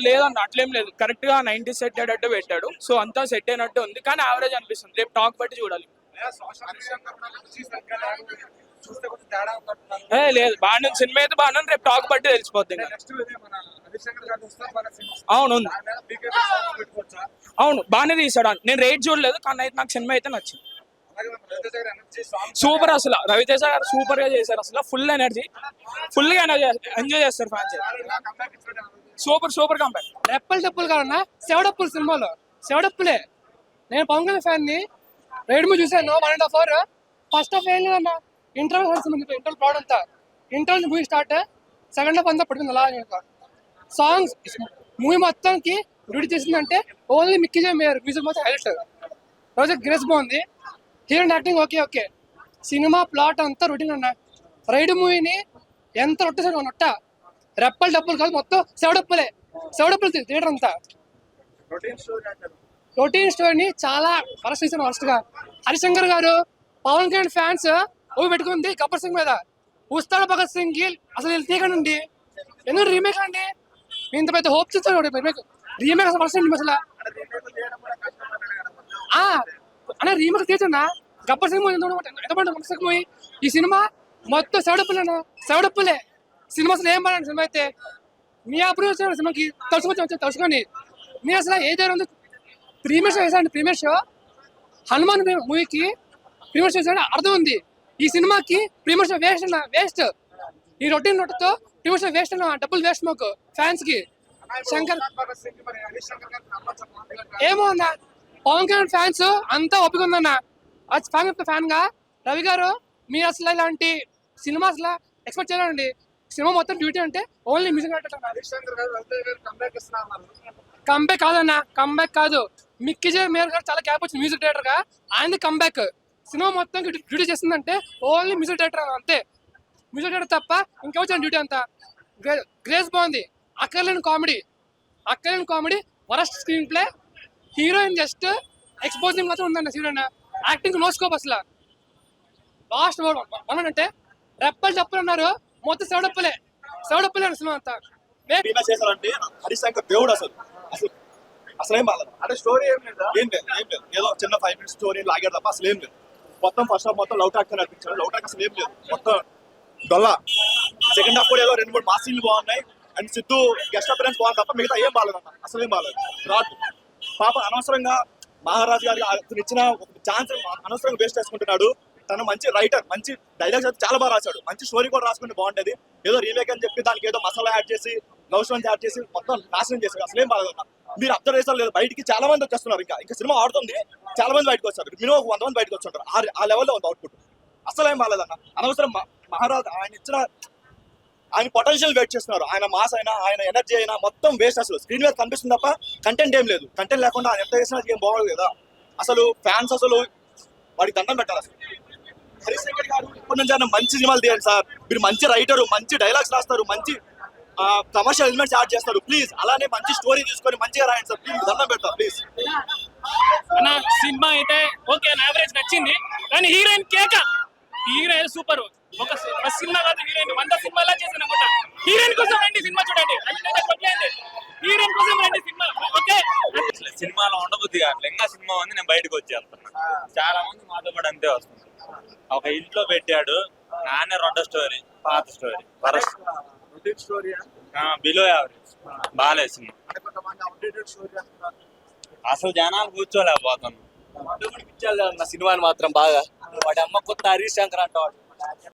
లేదన్న అట్లేం లేదు, కరెక్ట్ గా 90 సెట్ అయ్యేటట్టు పెట్టాడు. సో అంతా సెట్ అయినట్టు ఉంది, కానీ యావరేజ్ అనిపిస్తుంది. రేపు టాక్ బట్టి చూడాలి. లేదు, బాగానే సినిమా అయితే బాగానే, రేపు టాక్ బట్టి తెలిసిపోద్ది. అవును ఉంది. అవును బాగానే తీసాడు. నేను రేట్ చూడలేదు, కానీ అయితే నాకు సినిమా అయితే నచ్చింది. సూపర్, అసలు రవితేజ గారు సూపర్ గా చేశారు. అసలు ఫుల్ ఎనర్జీ, ఫుల్ గా ఎంజాయ్ చేస్తారు ఫ్యాన్స్. Super super compare. రెప్పలు డప్పులు కాదన్నా, సెవడప్పులు సినిమాలో సెవడప్పులే. నేను పవన్ కళ్యాణ్ ఫ్యాన్ ని, రైడ్ మూవీ చూసాను 1.5 hour. ఫస్ట్ హాఫ్ ఏం లేదన్నా, ఇంటర్వల్ ప్రాడ్ అంతా. Interval movie start, second half అంతా పడుతుంది అలా. సాంగ్స్ మూవీ మొత్తానికి డ్యూటీ చేసిందంటే ఓన్లీ మిక్కీ జే మేయర్. మ్యూజిక్ మొత్తం హైలైట్. రోజు గ్రేస్ బాగుంది, heroine acting okay okay. Cinema plot అంతా రొటీన్ అన్న. రైడ్ మూవీని ఎంత రొట్టేసాడు నొట్ట. రెప్పలు డప్పులు కాదు, మొత్తం సెవడప్పులు థియేటర్ అంతా. రొటీన్ స్టోరీని చాలా వరస్ట్ చేశాను. వరస్ట్ గా హరిశంకర్ గారు పవన్ కళ్యాణ్ ఫ్యాన్స్ ఊపి పెట్టుకుంది గబ్బర్ సింగ్ మీద. ఉస్తాడ్ భగత్ సింగ్ కి అసలు వీళ్ళు తీయకండి, ఎందుకు రీమేక్ అండి? ఇంత పెద్ద హోప్ చేస్తాడు రీమేక్ అసలు వరస్ట్ అసలు. అన్న రీమేక్ తీయచ్చన్నా, గబ్బర్ సింగ్ మూవీ. ఈ సినిమా మొత్తం సెవడప్పులే. సినిమా అసలు ఏం పడండి. సినిమా అయితే మీ అప్రూవ్ వచ్చిన సినిమాకి తలుచుకొని మీరు అసలు ఏ దగ్గర ఉంది. ప్రీమియర్ షో వేసాండి, ప్రీమియర్ షో హనుమాన్ మూవీకి ప్రీమియర్ షో వేసాడు, అర్థం ఉంది. ఈ సినిమాకి ప్రీమియర్ షో వేస్ట్. ఈ రొటీన్ నోట్తో ప్రీమియర్ షో వేస్ట్ అన్న, డబ్బులు వేస్ట్ మాకు ఫ్యాన్స్ కి. శంకర్ ఏమో అన్న, పవన్ కళ్యాణ్ ఫ్యాన్స్ అంతా ఒప్పుగా ఉందన్న. ఫ్యాన్ గా రవి గారు మీరు అసలు ఇలాంటి సినిమా అసలు ఎక్స్పెక్ట్ చేయాలండి. సినిమా మొత్తం డ్యూటీ అంటే ఓన్లీ మ్యూజిక్ కంబ్యాక్ కాదన్న, కంబ్యాక్ కాదు. మిక్కీ జే మేయర్ గారు చాలా గ్యాప్ వచ్చింది మ్యూజిక్ డైరెక్టర్ గా, ఆయన కంబ్యాక్. సినిమా మొత్తం డ్యూటీ చేస్తుందంటే ఓన్లీ మ్యూజిక్ డైరెక్టర్ అంతే. మ్యూజిక్ డైరెక్టర్ తప్ప ఇంకా వచ్చిన డ్యూటీ అంతా. గ్రేస్ బాగుంది. అక్కర్లేని comedy worst screen play. Heroine just exposing మాత్రం ఉందన్న. హీరోయిన్ యాక్టింగ్ నో స్కోప్ అసలు. లాస్ట్ అంటే రెప్పలు డప్పులు అన్నారు, మొత్తం సెవడప్పులే సినిమా అంతా. హరిశంకర్ దేవుడు అసలు అసలు ఏం బాగాలేదు. అంటే స్టోరీ ఏం లేదు, ఏదో చిన్న 5 minutes స్టోరీ లాగారు తప్ప అసలు ఏం లేదు. మొత్తం ఫస్ట్ హాఫ్ మొత్తం లవ్ టాక్ అనిపించాడు. లవ్ టాక్ అసలు ఏం లేదు, మొత్తం డొల్లా. సెకండ్ హాఫ్ కూడా ఏదో 2-3 మాస్ సీన్లు బాగున్నాయి, అండ్ సిద్ధు గెస్ట్ అపిరెన్స్ బాగుంది తప్ప మిగతా ఏం బాగాలేదు అన్న. అసలు ఏం బాగాలేదు. రాట్ పాప అనవసరంగా మహారాజ్ గారికి అతను ఇచ్చిన ఛాన్స్ అనవసరంగా వేస్ట్ చేసుకుంటున్నాడు. తను మంచి రైటర్, మంచి డైలాగ్స్ అయితే చాలా బాగా రాశాడు, మంచి స్టోరీ కూడా రాసుకుంటే బాగుంటది. ఏదో రీమేక్ అని చెప్పి దానికి ఏదో మసాలా యాడ్ చేసి లవ్ స్టోన్స్ యాడ్ చేసి మొత్తం నాశనం చేశాడు. అసలేం బాగా మీరు అబ్జర్వ్ చేస్తారు లేదు, బయటికి చాలా మంది వచ్చేస్తున్నారు. ఇంకా సినిమా ఆడుతుంది, చాలా మంది బయటకు వచ్చారు. మినిమం 100 మంది బయటకు వచ్చారు. ఆ లెవెల్లో ఉంది అవుట్పుట్. అసలు ఏం బాగాలేదన్న. అనవసరం మహారాజ్ ఆయన పొటెన్షియల్ వెయిట్ చేస్తున్నారు. ఆయన మాస్ అయినా, ఆయన ఎనర్జీ అయినా మొత్తం వేస్ట్. అసలు స్క్రీన్ మీద కనిపిస్తుంది తప్ప కంటెంట్ ఏం లేదు. కంటెంట్ లేకుండా ఆయన ఎంత చేసినా ఏం బాగోదు కదా. అసలు ఫ్యాన్స్ అసలు వాడికి దండం పెట్టాలి. అసలు హరిశంకర్ గారు ఇప్పటి నుంచి ఆయన మంచి సినిమాలు తీయండి సార్. మీరు మంచి రైటరు, మంచి డైలాగ్స్ రాస్తారు, మంచి కమర్షియల్ ఎలిమెంట్స్ యాడ్ చేస్తారు. ప్లీజ్ అలానే మంచి స్టోరీ తీసుకొని మంచిగా రాయండి సార్. ప్లీజ్ దండం పెడతా ప్లీజ్. అన్న సినిమా అయితే ఓకే, యావరేజ్ నచ్చింది, కానీ హీరోయిన్ కేక. Heroine super. ఒక సినిమా కాదు, హీరోయిన్ 100 సినిమాలా చేశాను అనమాట. హీరోయిన్ కోసం రండి సినిమా చూడండి. హీరోయిన్ కోసం రండి సినిమా. ఓకే, సినిమాలో ఉండబుద్ది కావట్లేదు. ఇంకా సినిమా ఉంది, నేను బయటకు వచ్చేస్తున్నా. చాలా మంది మాతో కూడా అంతే వస్తుంది. ఒక ఇంట్లో పెట్టాడు, నాన్న రొడ్డ స్టోరీ, పాత స్టోరీ, బిలో యావరేజ్. బాగాలేదు సినిమా. అసలు జనాలు కూర్చోలేకపోతున్నాను. సినిమాని మాత్రం బాగా. వాడి అమ్మ కొత్త హరీష్ శంకర్ అంటాడు.